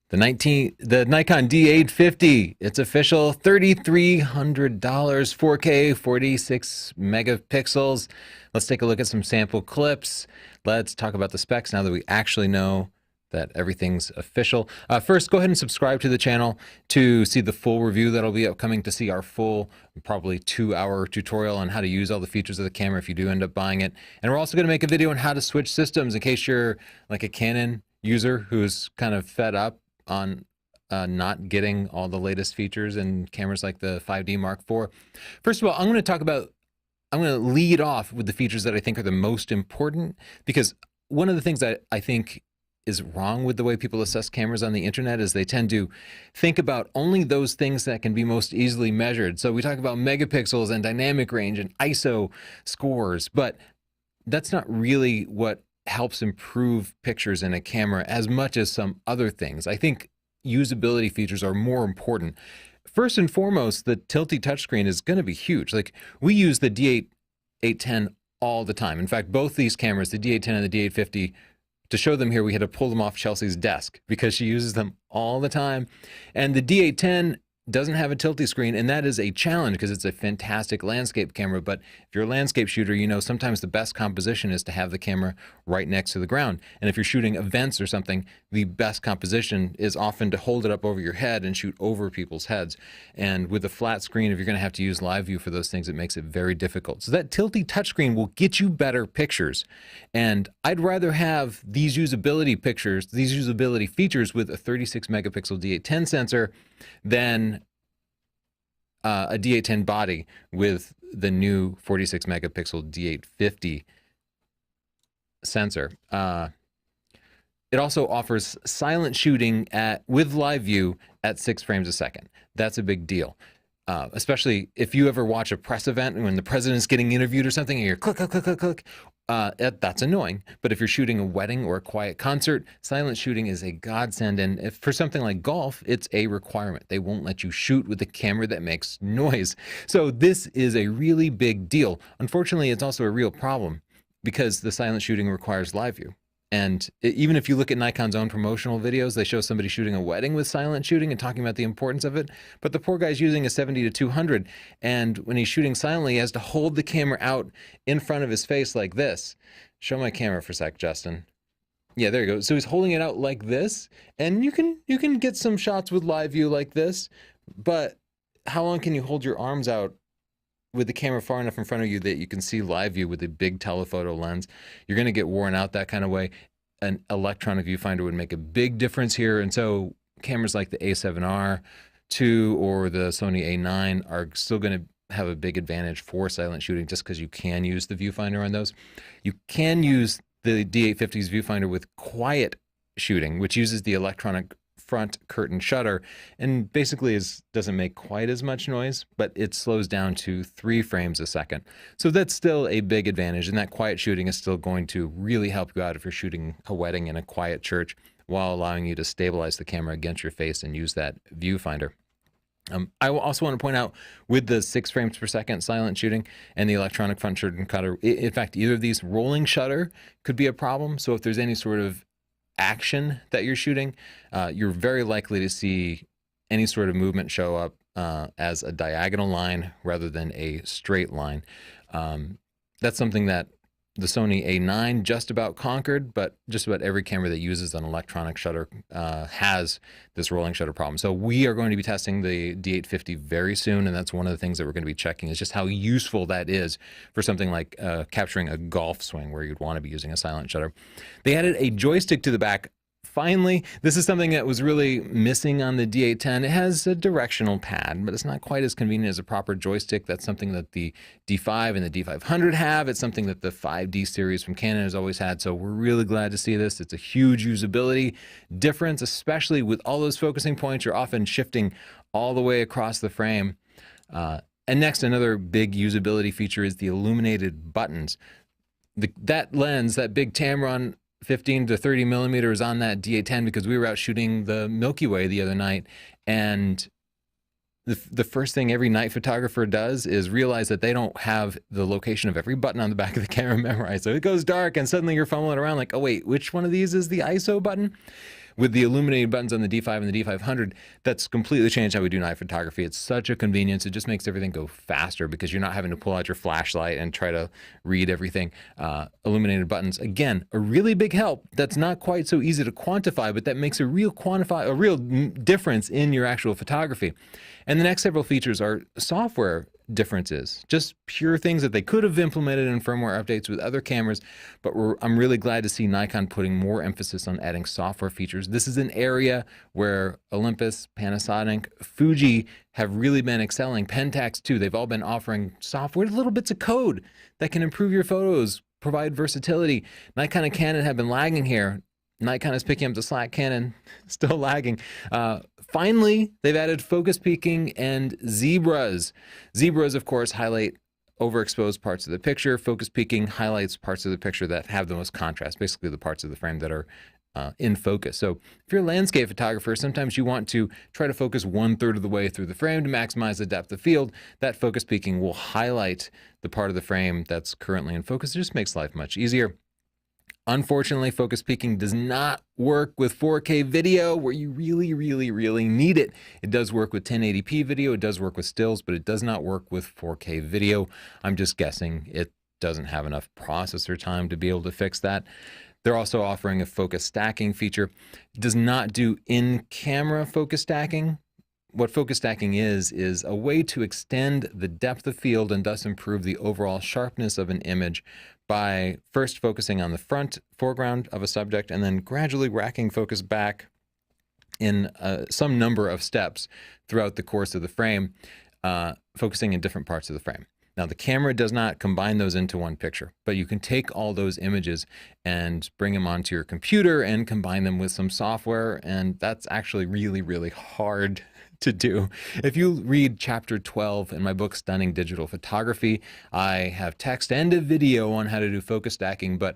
The Nikon D850. It's official, $3,300, 4K, 46 megapixels. Let's take a look at some sample clips. Let's talk about the specs now that we actually know that everything's official. First, go ahead and subscribe to the channel to see the full review that'll be upcoming, to see our full, probably 2-hour tutorial on how to use all the features of the camera if you do end up buying it. And we're also going to make a video on how to switch systems in case you're like a Canon user who's kind of fed up on not getting all the latest features in cameras like the 5D Mark IV. First of all, I'm going to lead off with the features that I think are the most important, because one of the things that I think is wrong with the way people assess cameras on the internet is they tend to think about only those things that can be most easily measured. So we talk about megapixels and dynamic range and ISO scores, but that's not really what helps improve pictures in a camera as much as some other things. I think usability features are more important. First and foremost, the tilty touchscreen is going to be huge. Like, we use the D810 all the time. In fact, both these cameras, the D810 and the D850, to show them here, we had to pull them off Chelsea's desk because she uses them all the time. And the D810 doesn't have a tilty screen, and that is a challenge because it's a fantastic landscape camera. But if you're a landscape shooter, you know sometimes the best composition is to have the camera right next to the ground. And if you're shooting events or something, the best composition is often to hold it up over your head and shoot over people's heads. And with a flat screen, if you're going to have to use live view for those things, it makes it very difficult. So that tilty touchscreen will get you better pictures. And I'd rather have these usability features with a 36 megapixel D810 sensor than a D810 body with the new 46 megapixel D850 sensor. It also offers silent shooting with live view at 6 frames a second. That's a big deal. Especially if you ever watch a press event when the president's getting interviewed or something and you're click, click, click, click, click. That's annoying. But if you're shooting a wedding or a quiet concert, silent shooting is a godsend. And if for something like golf, it's a requirement. They won't let you shoot with a camera that makes noise. So this is a really big deal. Unfortunately, it's also a real problem because the silent shooting requires live view. And even if you look at Nikon's own promotional videos, they show somebody shooting a wedding with silent shooting and talking about the importance of it. But the poor guy's using a 70-200. And when he's shooting silently, he has to hold the camera out in front of his face like this. Show my camera for a sec, Justin. Yeah, there you go. So he's holding it out like this. And you can get some shots with live view like this. But how long can you hold your arms out with the camera far enough in front of you that you can see live view with a big telephoto lens? You're going to get worn out that kind of way. An electronic viewfinder would make a big difference here. And so cameras like the A7R II or the Sony A9 are still going to have a big advantage for silent shooting just because you can use the viewfinder on those. You can use the D850's viewfinder with quiet shooting, which uses the electronic front curtain shutter and basically doesn't make quite as much noise, but it slows down to 3 frames a second. So that's still a big advantage, and that quiet shooting is still going to really help you out if you're shooting a wedding in a quiet church while allowing you to stabilize the camera against your face and use that viewfinder. I also want to point out with the 6 frames per second silent shooting and the electronic front curtain shutter, in fact, either of these, rolling shutter could be a problem. So if there's any sort of action that you're shooting, you're very likely to see any sort of movement show up as a diagonal line rather than a straight line. That's something that the Sony A9 just about conquered, but just about every camera that uses an electronic shutter has this rolling shutter problem. So we are going to be testing the D850 very soon, and that's one of the things that we're going to be checking is just how useful that is for something like capturing a golf swing where you'd want to be using a silent shutter. They added a joystick to the back. Finally, this is something that was really missing on the D810. It has a directional pad, but it's not quite as convenient as a proper joystick. That's something that the D5 and the D500 have. It's something that the 5D series from Canon has always had. So we're really glad to see this. It's a huge usability difference, especially with all those focusing points. You're often shifting all the way across the frame. And next, another big usability feature is the illuminated buttons. That lens, that big Tamron 15 to 30 millimeters on that D810 because we were out shooting the Milky Way the other night, and the first thing every night photographer does is realize that they don't have the location of every button on the back of the camera memorized. So it goes dark and suddenly you're fumbling around like, oh wait, which one of these is the ISO button? With the illuminated buttons on the D5 and the D500, that's completely changed how we do night photography. It's such a convenience. It just makes everything go faster because you're not having to pull out your flashlight and try to read everything. Illuminated buttons, again, a really big help. That's not quite so easy to quantify, but that makes a real difference in your actual photography. And the next several features are software differences, just pure things that they could have implemented in firmware updates with other cameras, but I'm really glad to see Nikon putting more emphasis on adding software features. This is an area where Olympus, Panasonic, Fuji have really been excelling. Pentax too, they've all been offering software, little bits of code that can improve your photos, provide versatility. Nikon and Canon have been lagging here. Nikon is picking up the slack, Canon still lagging. Finally, they've added focus peaking and zebras. Zebras, of course, highlight overexposed parts of the picture. Focus peaking highlights parts of the picture that have the most contrast, basically the parts of the frame that are in focus. So if you're a landscape photographer, sometimes you want to try to focus 1/3 of the way through the frame to maximize the depth of field. That focus peaking will highlight the part of the frame that's currently in focus. It just makes life much easier. Unfortunately, focus peaking does not work with 4K video where you really need it. It does work with 1080p video, it does work with stills, but it does not work with 4K video. I'm just guessing it doesn't have enough processor time to be able to fix that. They're also offering a focus stacking feature. It does not do in-camera focus stacking. What focus stacking is a way to extend the depth of field and thus improve the overall sharpness of an image by first focusing on the foreground of a subject and then gradually racking focus back in some number of steps throughout the course of the frame, focusing in different parts of the frame. Now, the camera does not combine those into one picture, but you can take all those images and bring them onto your computer and combine them with some software, and that's actually really hard to do. If you read chapter 12 in my book, Stunning Digital Photography, I have text and a video on how to do focus stacking, but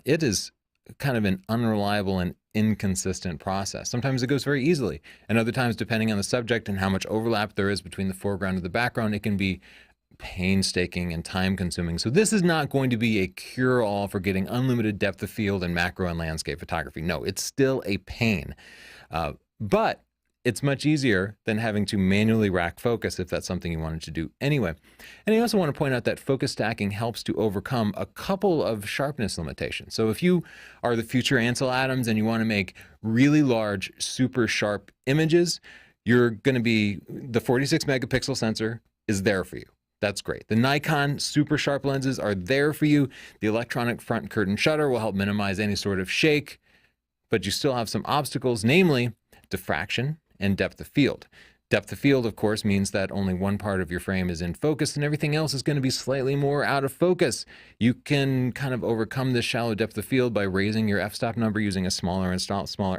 it is kind of an unreliable and inconsistent process. Sometimes it goes very easily, and other times, depending on the subject and how much overlap there is between the foreground and the background, it can be painstaking and time consuming. So this is not going to be a cure-all for getting unlimited depth of field in macro and landscape photography. No, it's still a pain, but it's much easier than having to manually rack focus if that's something you wanted to do anyway. And I also want to point out that focus stacking helps to overcome a couple of sharpness limitations. So if you are the future Ansel Adams and you want to make really large, super sharp images, you're going to be, the 46 megapixel sensor is there for you. That's great. The Nikon super sharp lenses are there for you. The electronic front curtain shutter will help minimize any sort of shake, but you still have some obstacles, namely diffraction and depth of field. Depth of field, of course, means that only one part of your frame is in focus and everything else is going to be slightly more out of focus. You can kind of overcome this shallow depth of field by raising your f-stop number using a smaller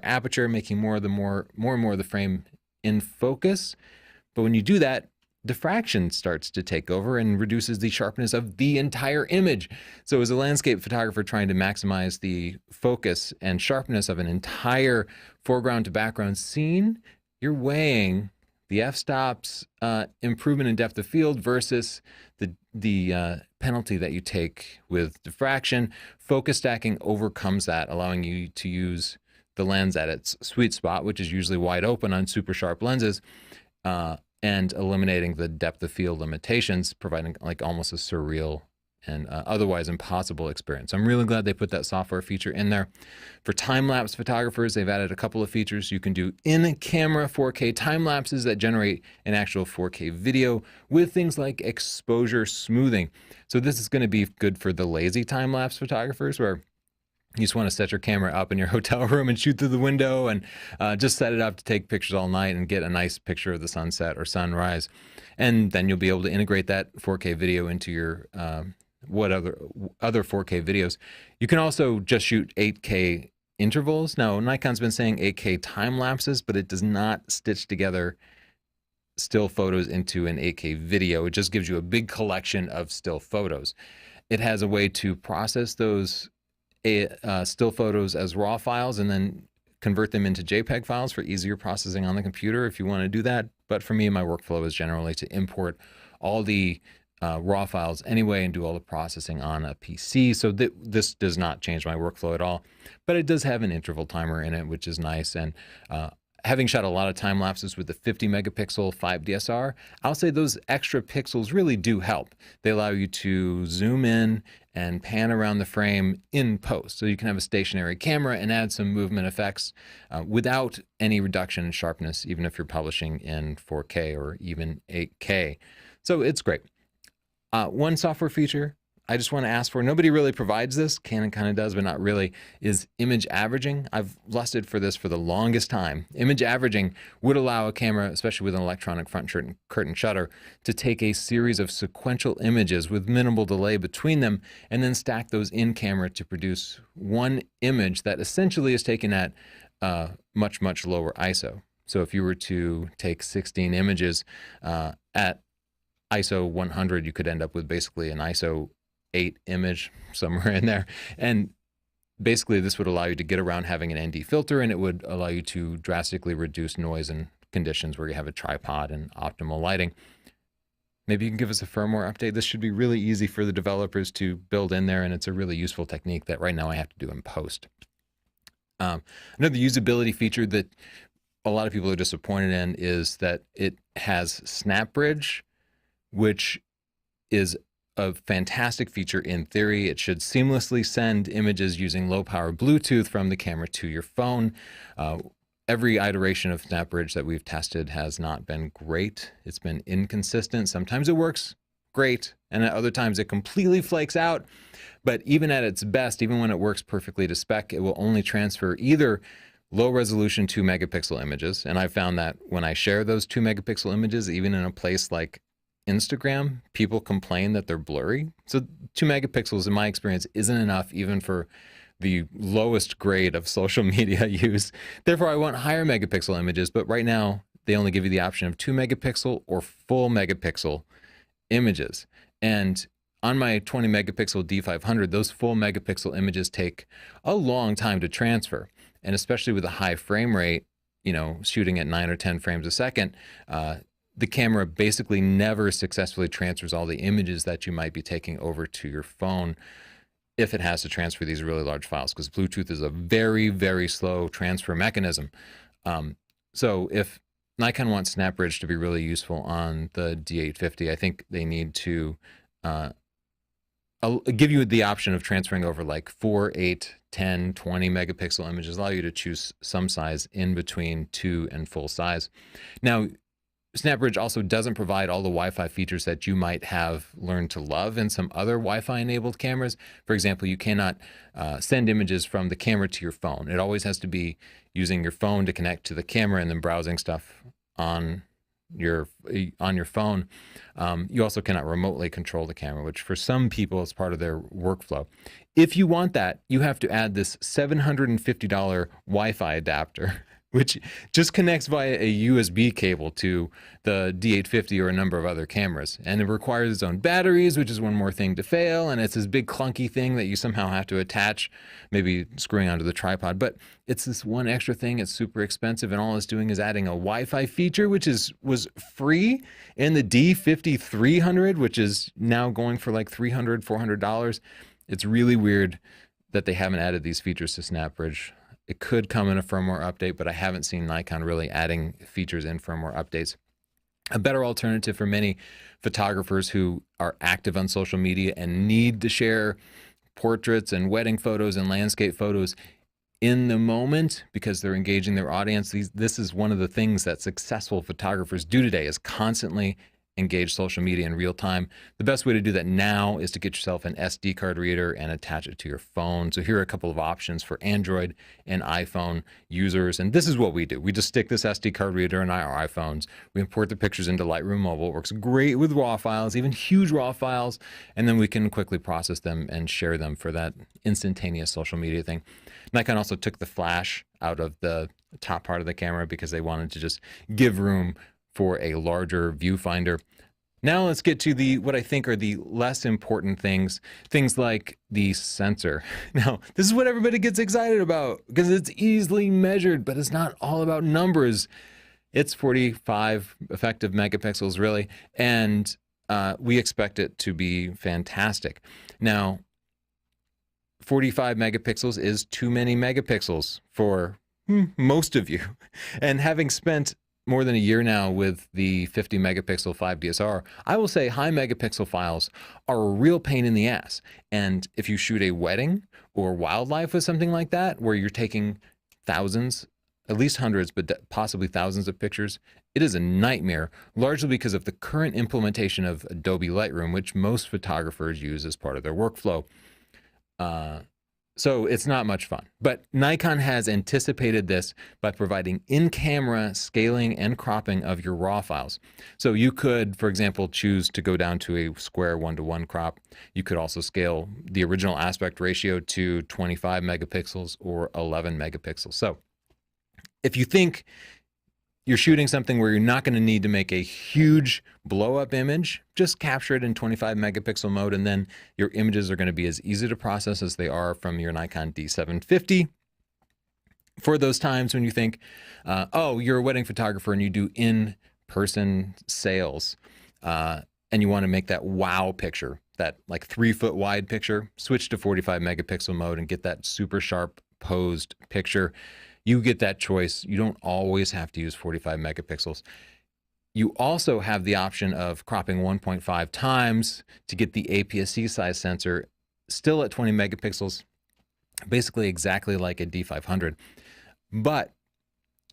aperture, making more and more of the frame in focus. But when you do that, diffraction starts to take over and reduces the sharpness of the entire image. So as a landscape photographer trying to maximize the focus and sharpness of an entire foreground to background scene, you're weighing the f-stops improvement in depth of field versus the penalty that you take with diffraction. Focus stacking overcomes that, allowing you to use the lens at its sweet spot, which is usually wide open on super sharp lenses, and eliminating the depth of field limitations, providing like almost a surreal and otherwise impossible experience. I'm really glad they put that software feature in there. For time-lapse photographers, they've added a couple of features. You can do in-camera 4K time-lapses that generate an actual 4K video with things like exposure smoothing. So this is going to be good for the lazy time-lapse photographers where you just want to set your camera up in your hotel room and shoot through the window and just set it up to take pictures all night and get a nice picture of the sunset or sunrise. And then you'll be able to integrate that 4K video into your other 4K videos. You can also just shoot 8K intervals. Now, Nikon's been saying 8K time lapses, but it does not stitch together still photos into an 8K video. It just gives you a big collection of still photos. It has a way to process those still photos as raw files and then convert them into JPEG files for easier processing on the computer if you want to do that. But for me, my workflow is generally to import all the raw files anyway and do all the processing on a PC. So this does not change my workflow at all, but it does have an interval timer in it, which is nice. And having shot a lot of time lapses with the 50 megapixel 5 DSR, I'll say those extra pixels really do help. They allow you to zoom in and pan around the frame in post. So you can have a stationary camera and add some movement effects without any reduction in sharpness, even if you're publishing in 4K or even 8K. So it's great. One software feature I just want to ask for, nobody really provides this, Canon kind of does, but not really, is image averaging. I've lusted for this for the longest time. Image averaging would allow a camera, especially with an electronic front curtain shutter, to take a series of sequential images with minimal delay between them and then stack those in camera to produce one image that essentially is taken at much, much lower ISO. So if you were to take 16 images at ISO 100, you could end up with basically an ISO 8 image somewhere in there. And basically this would allow you to get around having an ND filter, and it would allow you to drastically reduce noise in conditions where you have a tripod and optimal lighting. Maybe you can give us a firmware update. This should be really easy for the developers to build in there, and it's a really useful technique that right now I have to do in post. Another usability feature that a lot of people are disappointed in is that it has Snap Bridge, which is a fantastic feature in theory. It should seamlessly send images using low power Bluetooth from the camera to your phone. Every iteration of SnapBridge that we've tested has not been great. It's been inconsistent. Sometimes it works great, and at other times it completely flakes out. But even at its best, even when it works perfectly to spec, it will only transfer either low resolution 2 megapixel images. And I've found that when I share those 2 megapixel images, even in a place like Instagram, people complain that they're blurry. So 2 megapixels in my experience isn't enough even for the lowest grade of social media use. Therefore, I want higher megapixel images, but right now they only give you the option of 2 megapixel or full megapixel images. And on my 20 megapixel D500, those full megapixel images take a long time to transfer. And especially with a high frame rate, you know, shooting at 9 or 10 frames a second, the camera basically never successfully transfers all the images that you might be taking over to your phone if it has to transfer these really large files, because Bluetooth is a very, very slow transfer mechanism. So if Nikon wants SnapBridge to be really useful on the D850, I think they need to give you the option of transferring over like 4, 8, 10, 20 megapixel images, allow you to choose some size in between 2 and full size. Now, SnapBridge also doesn't provide all the Wi-Fi features that you might have learned to love in some other Wi-Fi enabled cameras. For example, you cannot send images from the camera to your phone. It always has to be using your phone to connect to the camera and then browsing stuff on your phone. You also cannot remotely control the camera, which for some people is part of their workflow. If you want that, you have to add this $750 Wi-Fi adapter, which just connects via a USB cable to the D850 or a number of other cameras. And it requires its own batteries, which is one more thing to fail. And it's this big clunky thing that you somehow have to attach, maybe screwing onto the tripod. But it's this one extra thing. It's super expensive. And all it's doing is adding a Wi-Fi feature, which was free in the D50-300, which is now going for like $300, $400. It's really weird that they haven't added these features to SnapBridge. It could come in a firmware update, but I haven't seen Nikon really adding features in firmware updates. A better alternative for many photographers who are active on social media and need to share portraits and wedding photos and landscape photos in the moment because they're engaging their audience. This is one of the things that successful photographers do today, is constantly engage social media in real time. The best way to do that now is to get yourself an SD card reader and attach it to your phone. So here are a couple of options for Android and iPhone users. And this is what we do. We just stick this SD card reader in our iPhones. We import the pictures into Lightroom Mobile. It works great with RAW files, even huge RAW files. And then we can quickly process them and share them for that instantaneous social media thing. Nikon also took the flash out of the top part of the camera because they wanted to just give room for a larger viewfinder. Now let's get to what I think are the less important things like the sensor. Now, this is what everybody gets excited about because it's easily measured, but it's not all about numbers. It's 45 effective megapixels really, and we expect it to be fantastic. Now, 45 megapixels is too many megapixels for most of you. And having spent more than a year now with the 50 megapixel 5 DSR, I will say high megapixel files are a real pain in the ass. And if you shoot a wedding or wildlife with something like that, where you're taking thousands, at least hundreds, but possibly thousands of pictures, it is a nightmare, largely because of the current implementation of Adobe Lightroom, which most photographers use as part of their workflow. So it's not much fun. But Nikon has anticipated this by providing in-camera scaling and cropping of your RAW files. So you could, for example, choose to go down to a square 1:1 crop. You could also scale the original aspect ratio to 25 megapixels or 11 megapixels. So if you think you're shooting something where you're not going to need to make a huge blow-up image, just capture it in 25 megapixel mode, and then your images are going to be as easy to process as they are from your Nikon D750. For those times when you think, oh, you're a wedding photographer and you do in-person sales, and you want to make that wow picture, that like 3-foot wide picture, switch to 45 megapixel mode and get that super sharp posed picture. You get that choice. You don't always have to use 45 megapixels. You also have the option of cropping 1.5 times to get the APS-C size sensor still at 20 megapixels, basically exactly like a D500. But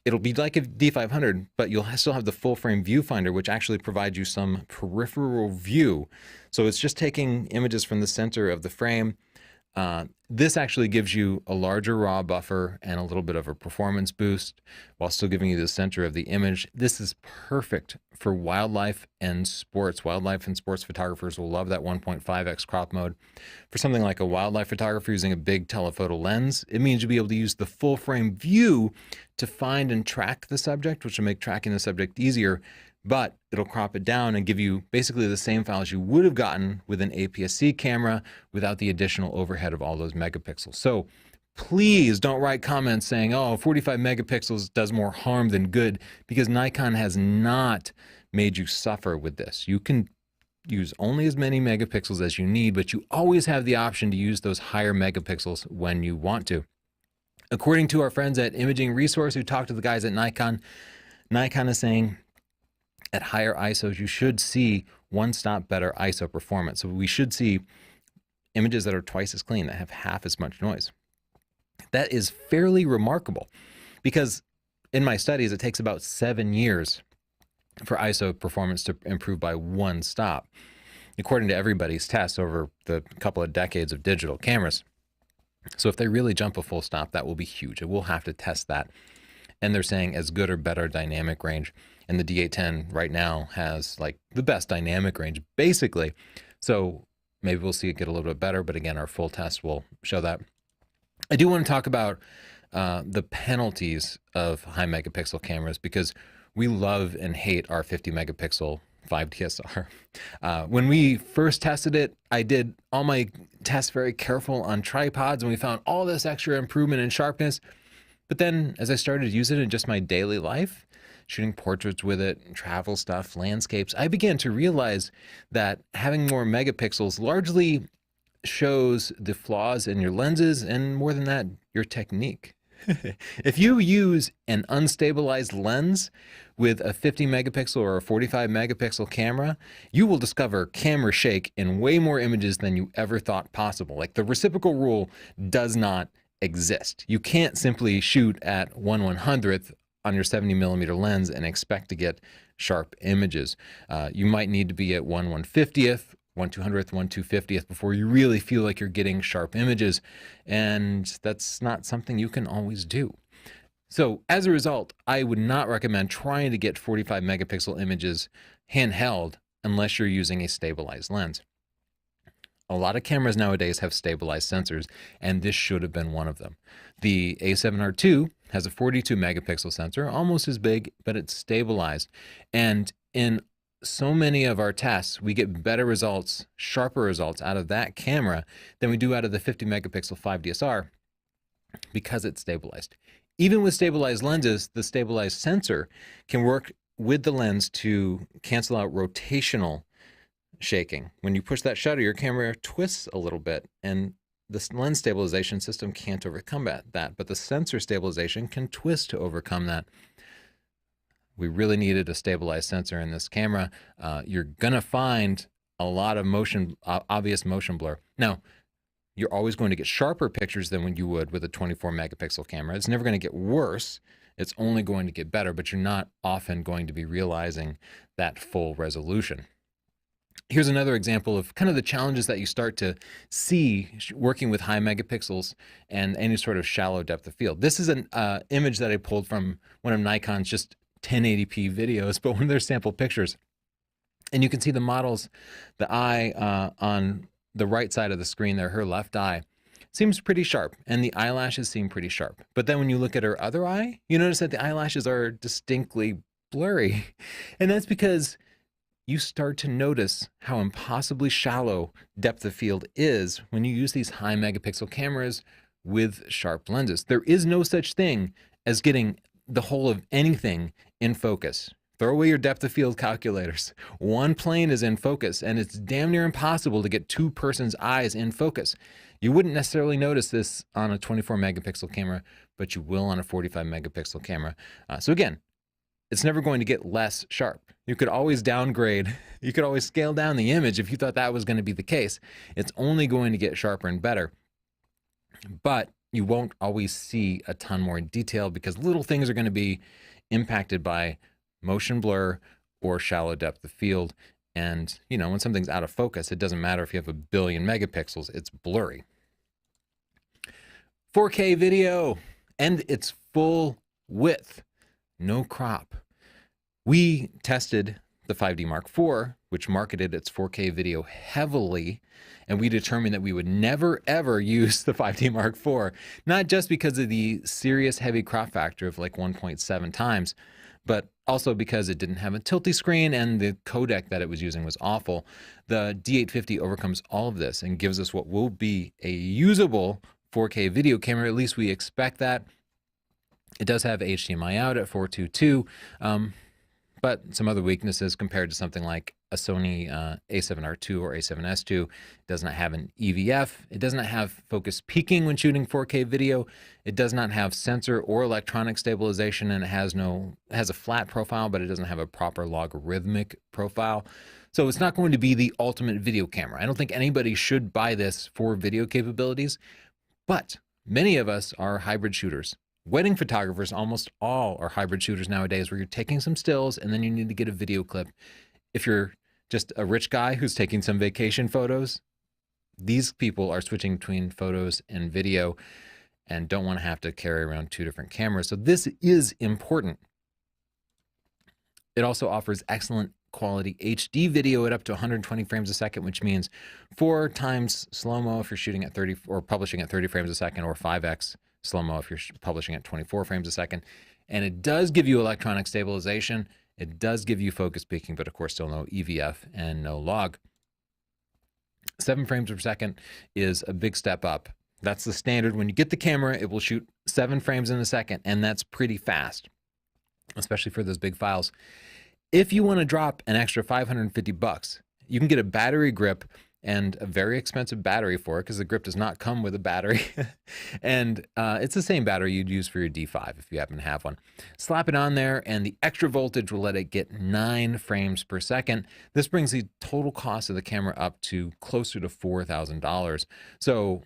it'll be like a D500, but you'll still have the full frame viewfinder, which actually provides you some peripheral view. So it's just taking images from the center of the frame. This actually gives you a larger raw buffer and a little bit of a performance boost while still giving you the center of the image. This is perfect for wildlife and sports. Wildlife and sports photographers will love that 1.5x crop mode. For something like a wildlife photographer using a big telephoto lens, it means you'll be able to use the full frame view to find and track the subject, which will make tracking the subject easier. But it'll crop it down and give you basically the same files you would have gotten with an APS-C camera without the additional overhead of all those megapixels. So please don't write comments saying, oh, 45 megapixels does more harm than good, because Nikon has not made you suffer with this. You can use only as many megapixels as you need, but you always have the option to use those higher megapixels when you want to. According to our friends at Imaging Resource who talked to the guys at Nikon, Nikon is saying, at higher ISOs, you should see one-stop better ISO performance. So we should see images that are twice as clean, that have half as much noise. That is fairly remarkable, because in my studies, it takes about 7 years for ISO performance to improve by one stop, according to everybody's tests over the couple of decades of digital cameras. So if they really jump a full stop, that will be huge. And we'll have to test that. And they're saying as good or better dynamic range. And the D810 right now has like the best dynamic range, basically. So maybe we'll see it get a little bit better, but again, our full test will show that. I do want to talk about the penalties of high megapixel cameras, because we love and hate our 50 megapixel 5 DSR. When we first tested it, I did all my tests very careful on tripods, and we found all this extra improvement in sharpness. But then as I started to use it in just my daily life, shooting portraits with it, travel stuff, landscapes, I began to realize that having more megapixels largely shows the flaws in your lenses, and more than that, your technique. If you use an unstabilized lens with a 50 megapixel or a 45 megapixel camera, you will discover camera shake in way more images than you ever thought possible. Like, the reciprocal rule does not exist. You can't simply shoot at 1/100th on your 70 millimeter lens and expect to get sharp images. You might need to be at 1/150th, 1/200th, 1/250th before you really feel like you're getting sharp images. And that's not something you can always do. So as a result, I would not recommend trying to get 45 megapixel images handheld unless you're using a stabilized lens. A lot of cameras nowadays have stabilized sensors, and this should have been one of them. The A7R II has a 42 megapixel sensor, almost as big, but it's stabilized. And in so many of our tests, we get better results, sharper results out of that camera than we do out of the 50 megapixel 5 DSR, because it's stabilized. Even with stabilized lenses, the stabilized sensor can work with the lens to cancel out rotational shaking. When you push that shutter, your camera twists a little bit, and the lens stabilization system can't overcome that, but the sensor stabilization can twist to overcome that. We really needed a stabilized sensor in this camera. You're gonna find a lot of obvious motion blur. Now, you're always going to get sharper pictures than when you would with a 24 megapixel camera. It's never going to get worse. It's only going to get better, but you're not often going to be realizing that full resolution. Here's another example of kind of the challenges that you start to see working with high megapixels and any sort of shallow depth of field. This is an image that I pulled from one of Nikon's just 1080p videos, but one of their sample pictures. And you can see the model's, the eye on the right side of the screen there, her left eye, seems pretty sharp, and the eyelashes seem pretty sharp. But then when you look at her other eye, you notice that the eyelashes are distinctly blurry. And that's because you start to notice how impossibly shallow depth of field is when you use these high megapixel cameras with sharp lenses. There is no such thing as getting the whole of anything in focus. Throw away your depth of field calculators. One plane is in focus, and it's damn near impossible to get two persons' eyes in focus. You wouldn't necessarily notice this on a 24 megapixel camera, but you will on a 45 megapixel camera. So again, it's never going to get less sharp. You could always downgrade, you could always scale down the image if you thought that was going to be the case. It's only going to get sharper and better, but you won't always see a ton more detail because little things are going to be impacted by motion blur or shallow depth of field. And you know, when something's out of focus, it doesn't matter if you have 1 billion megapixels, it's blurry. 4K video, and it's full width, no crop. We tested the 5D Mark IV, which marketed its 4K video heavily, and we determined that we would never ever use the 5D Mark IV, not just because of the serious heavy crop factor of like 1.7 times, but also because it didn't have a tilty screen and the codec that it was using was awful. The D850 overcomes all of this and gives us what will be a usable 4K video camera. At least we expect that. It does have HDMI out at 422, but some other weaknesses compared to something like a Sony A7R II or A7S II. It does not have an EVF. It does not have focus peaking when shooting 4K video. It does not have sensor or electronic stabilization, and it has a flat profile, but it doesn't have a proper logarithmic profile. So it's not going to be the ultimate video camera. I don't think anybody should buy this for video capabilities, but many of us are hybrid shooters. Wedding photographers, almost all are hybrid shooters nowadays, where you're taking some stills and then you need to get a video clip. If you're just a rich guy who's taking some vacation photos, these people are switching between photos and video and don't want to have to carry around two different cameras. So this is important. It also offers excellent quality HD video at up to 120 frames a second, which means 4 times slow-mo if you're shooting at 30 or publishing at 30 frames a second, or 5x slow-mo if you're publishing at 24 frames a second. And it does give you electronic stabilization. It does give you focus peaking, but of course still no EVF and no log. 7 frames per second is a big step up. That's the standard. When you get the camera, it will shoot 7 frames in a second, and that's pretty fast, especially for those big files. If you want to drop an extra $550, you can get a battery grip and a very expensive battery for it, because the grip does not come with a battery. And it's the same battery you'd use for your D5 if you happen to have one. Slap it on there, and the extra voltage will let it get 9 frames per second. This brings the total cost of the camera up to closer to $4,000. So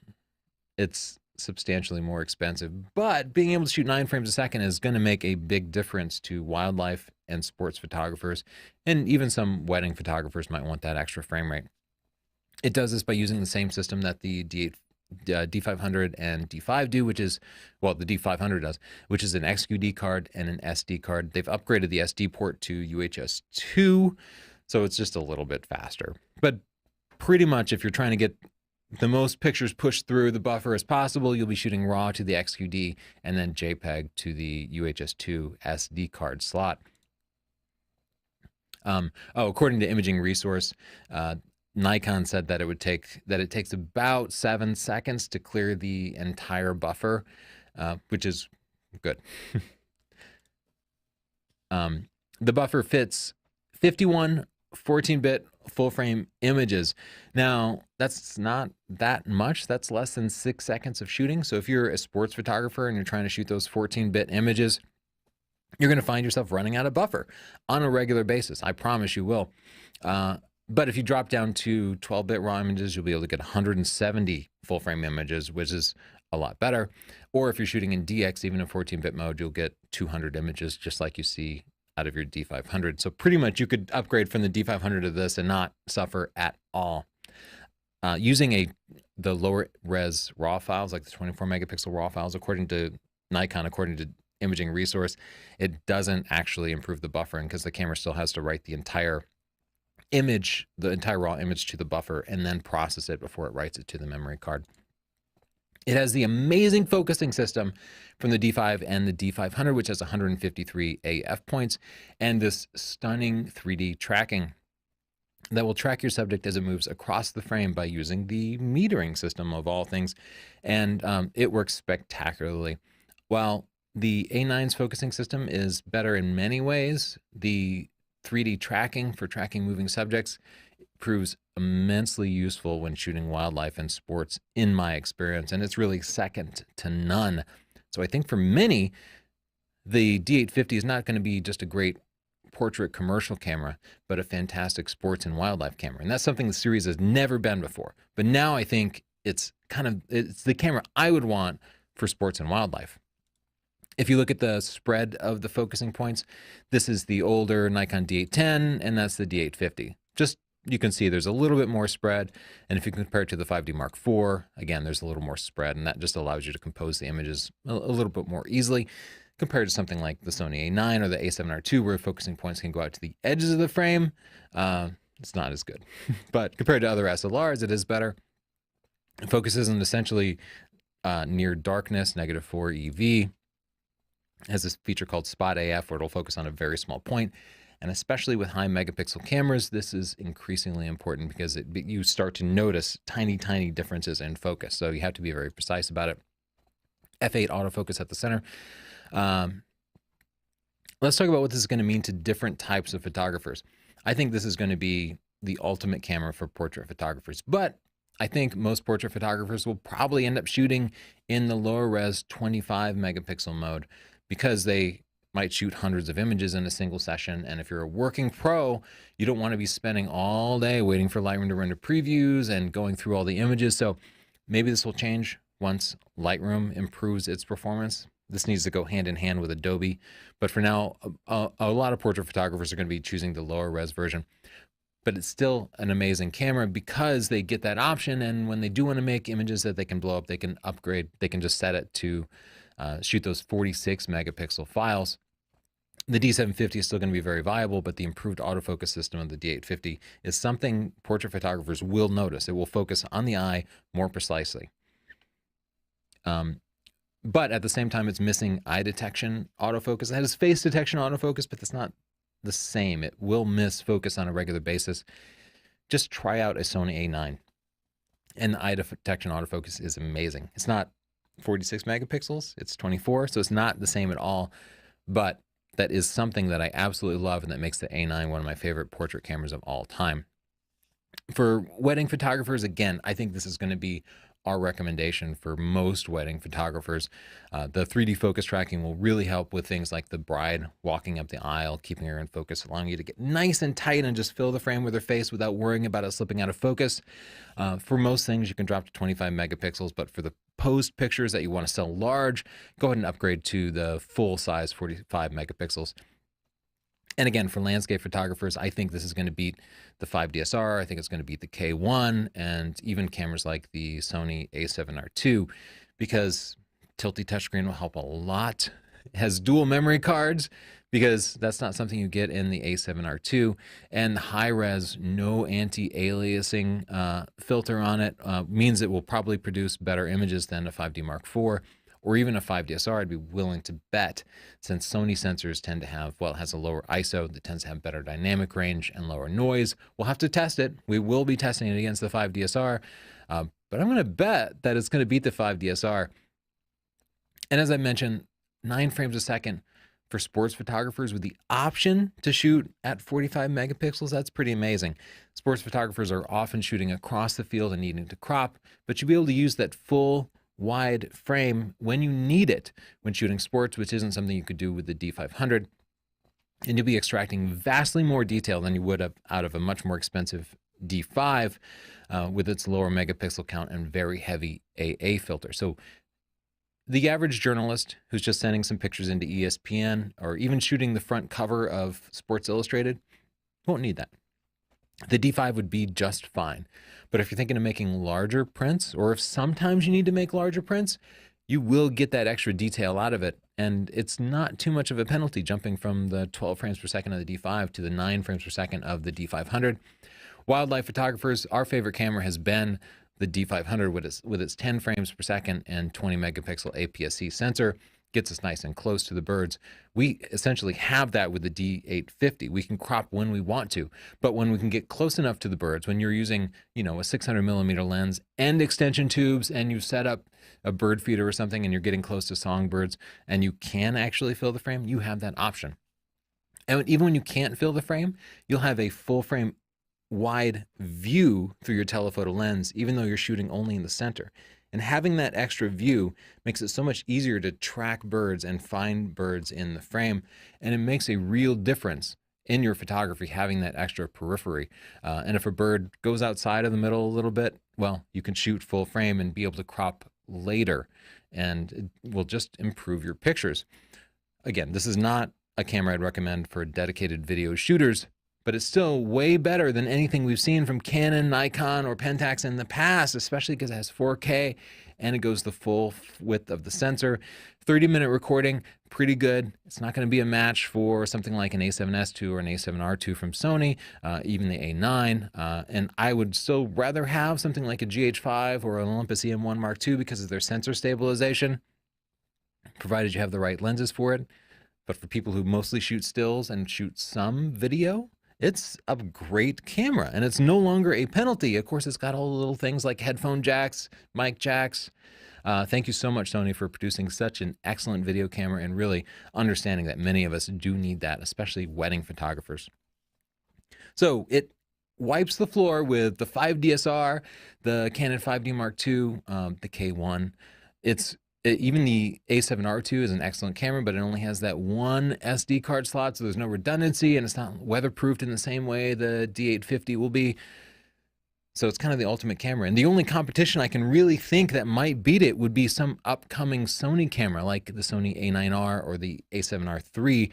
it's substantially more expensive, but being able to shoot 9 frames a second is going to make a big difference to wildlife and sports photographers, and even some wedding photographers might want that extra frame rate. It does this by using the same system that the D500 and D5 do, which is, well, the D500 does, which is an XQD card and an SD card. They've upgraded the SD port to UHS 2, so it's just a little bit faster. But pretty much if you're trying to get the most pictures pushed through the buffer as possible, you'll be shooting RAW to the XQD and then JPEG to the UHS 2 SD card slot. According to Imaging Resource, Nikon said that it takes about 7 seconds to clear the entire buffer, which is good. The buffer fits 51 14-bit full frame images. Now, that's not that much. That's less than 6 seconds of shooting. So if you're a sports photographer and you're trying to shoot those 14-bit images, you're going to find yourself running out of buffer on a regular basis. I promise you will. But if you drop down to 12-bit raw images, you'll be able to get 170 full-frame images, which is a lot better. Or if you're shooting in DX, even in 14-bit mode, you'll get 200 images, just like you see out of your D500. So pretty much you could upgrade from the D500 to this and not suffer at all. Using the lower res raw files, like the 24 megapixel raw files, according to Nikon, according to Imaging Resource, it doesn't actually improve the buffering because the camera still has to write the entire image, the entire raw image to the buffer and then process it before it writes it to the memory card. It has the amazing focusing system from the D5 and the D500, which has 153 AF points, and this stunning 3D tracking that will track your subject as it moves across the frame by using the metering system of all things. And it works spectacularly. While the A9's focusing system is better in many ways, the 3D tracking for tracking moving subjects proves immensely useful when shooting wildlife and sports, in my experience, and it's really second to none. So I think for many, the D850 is not going to be just a great portrait commercial camera, but a fantastic sports and wildlife camera. And that's something the series has never been before. But now I think it's the camera I would want for sports and wildlife. If you look at the spread of the focusing points, this is the older Nikon D810, and that's the D850. Just, you can see there's a little bit more spread. And if you compare it to the 5D Mark IV, again, there's a little more spread, and that just allows you to compose the images a little bit more easily compared to something like the Sony A9 or the A7R II, where focusing points can go out to the edges of the frame. It's not as good. But compared to other SLRs, it is better. It focuses on essentially near darkness, -4 EV. Has this feature called Spot AF, where it'll focus on a very small point. And especially with high megapixel cameras, this is increasingly important because you start to notice tiny, tiny differences in focus. So you have to be very precise about it. F8 autofocus at the center. Let's talk about what this is going to mean to different types of photographers. I think this is going to be the ultimate camera for portrait photographers, but I think most portrait photographers will probably end up shooting in the lower res 25 megapixel mode because they might shoot hundreds of images in a single session. And if you're a working pro, you don't want to be spending all day waiting for Lightroom to render previews and going through all the images. So maybe this will change once Lightroom improves its performance. This needs to go hand in hand with Adobe. But for now, a lot of portrait photographers are going to be choosing the lower res version. But it's still an amazing camera because they get that option. And when they do want to make images that they can blow up, they can upgrade. They can just set it to shoot those 46 megapixel files. The D750 is still going to be very viable, but the improved autofocus system of the D850 is something portrait photographers will notice. It will focus on the eye more precisely. But at the same time, it's missing eye detection autofocus. It has face detection autofocus, but that's not the same. It will miss focus on a regular basis. Just try out a Sony A9. And the eye detection autofocus is amazing. It's not 46 megapixels, it's 24, so it's not the same at all. But that is something that I absolutely love, and that makes the A9 one of my favorite portrait cameras of all time. For wedding photographers, again, I think this is going to be our recommendation for most wedding photographers. The 3D focus tracking will really help with things like the bride walking up the aisle, keeping her in focus, allowing you to get nice and tight and just fill the frame with her face without worrying about it slipping out of focus. For most things, you can drop to 25 megapixels, but for the post pictures that you want to sell large, go ahead and upgrade to the full size 45 megapixels. And again, for landscape photographers, I think this is going to beat the 5DSR. I think it's going to beat the K1 and even cameras like the Sony A7R II, because tilty touchscreen will help a lot. It has dual memory cards, because that's not something you get in the A7R II. And the high-res, no anti-aliasing filter on it means it will probably produce better images than a 5D Mark IV. Or even a 5DSR, I'd be willing to bet, since Sony sensors tend to have, well, it has a lower ISO that tends to have better dynamic range and lower noise. We'll have to test it. We will be testing it against the 5DSR, but I'm going to bet that it's going to beat the 5DSR. And as I mentioned, 9 frames a second, for sports photographers with the option to shoot at 45 megapixels, that's pretty amazing. Sports photographers are often shooting across the field and needing to crop, but you'll be able to use that full wide frame when you need it when shooting sports, which isn't something you could do with the D500. And you'll be extracting vastly more detail than you would have out of a much more expensive D5 with its lower megapixel count and very heavy AA filter. So the average journalist who's just sending some pictures into ESPN or even shooting the front cover of Sports Illustrated won't need that. The D5 would be just fine. But if you're thinking of making larger prints, or if sometimes you need to make larger prints, you will get that extra detail out of it. And it's not too much of a penalty jumping from the 12 frames per second of the D5 to the 9 frames per second of the D500. Wildlife photographers, our favorite camera has been the D500 with its 10 frames per second and 20 megapixel APS-C sensor. Gets us nice and close to the birds. We essentially have that with the D850. We can crop when we want to, but when we can get close enough to the birds, when you're using, a 600 millimeter lens and extension tubes, and you set up a bird feeder or something, and you're getting close to songbirds, and you can actually fill the frame, you have that option. And even when you can't fill the frame, you'll have a full frame wide view through your telephoto lens, even though you're shooting only in the center. And having that extra view makes it so much easier to track birds and find birds in the frame. And it makes a real difference in your photography, having that extra periphery. And if a bird goes outside of the middle a little bit, well, you can shoot full frame and be able to crop later, and it will just improve your pictures. Again, this is not a camera I'd recommend for dedicated video shooters, but it's still way better than anything we've seen from Canon, Nikon, or Pentax in the past, especially because it has 4K and it goes the full width of the sensor. 30-minute recording, pretty good. It's not going to be a match for something like an A7S II or an A7R II from Sony, even the A9. And I would still rather have something like a GH5 or an Olympus EM1 Mark II because of their sensor stabilization, provided you have the right lenses for it. But for people who mostly shoot stills and shoot some video, it's a great camera, and it's no longer a penalty. Of course, it's got all the little things like headphone jacks, mic jacks. Thank you so much, Sony, for producing such an excellent video camera and really understanding that many of us do need that, especially wedding photographers. So it wipes the floor with the 5DSR, the Canon 5D Mark II, the K1. Even the A7R II is an excellent camera, but it only has that one SD card slot, so there's no redundancy, and it's not weatherproofed in the same way the D850 will be. So it's kind of the ultimate camera. And the only competition I can really think that might beat it would be some upcoming Sony camera, like the Sony A9R or the A7R III.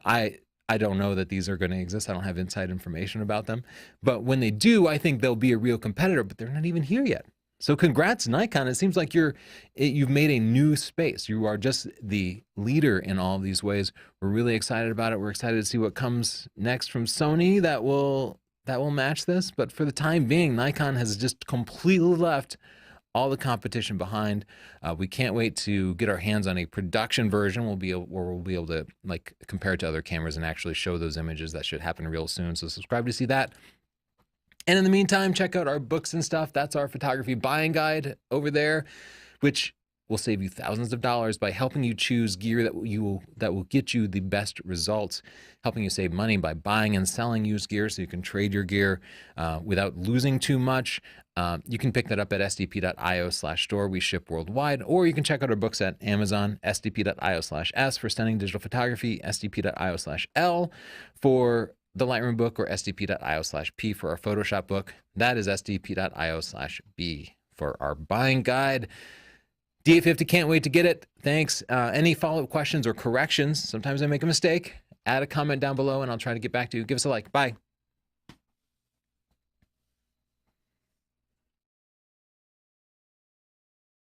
I don't know that these are going to exist. I don't have inside information about them. But when they do, I think they'll be a real competitor, but they're not even here yet. So congrats, Nikon. It seems like you've made a new space. You are just the leader in all of these ways. We're really excited about it. We're excited to see what comes next from Sony that will match this. But for the time being, Nikon has just completely left all the competition behind. We can't wait to get our hands on a production version. We'll be able to compare it to other cameras and actually show those images. That should happen real soon. So subscribe to see that. And in the meantime, check out our books and stuff. That's our photography buying guide over there, which will save you thousands of dollars by helping you choose gear that will get you the best results, helping you save money by buying and selling used gear so you can trade your gear without losing too much. You can pick that up at sdp.io/store. We ship worldwide, or you can check out our books at Amazon, sdp.io/s for stunning digital photography, sdp.io/l for the Lightroom book, or sdp.io/p for our Photoshop book. That is sdp.io/b for our buying guide. D850, can't wait to get it. Thanks. Any follow-up questions or corrections? Sometimes I make a mistake. Add a comment down below and I'll try to get back to you. Give us a like. Bye.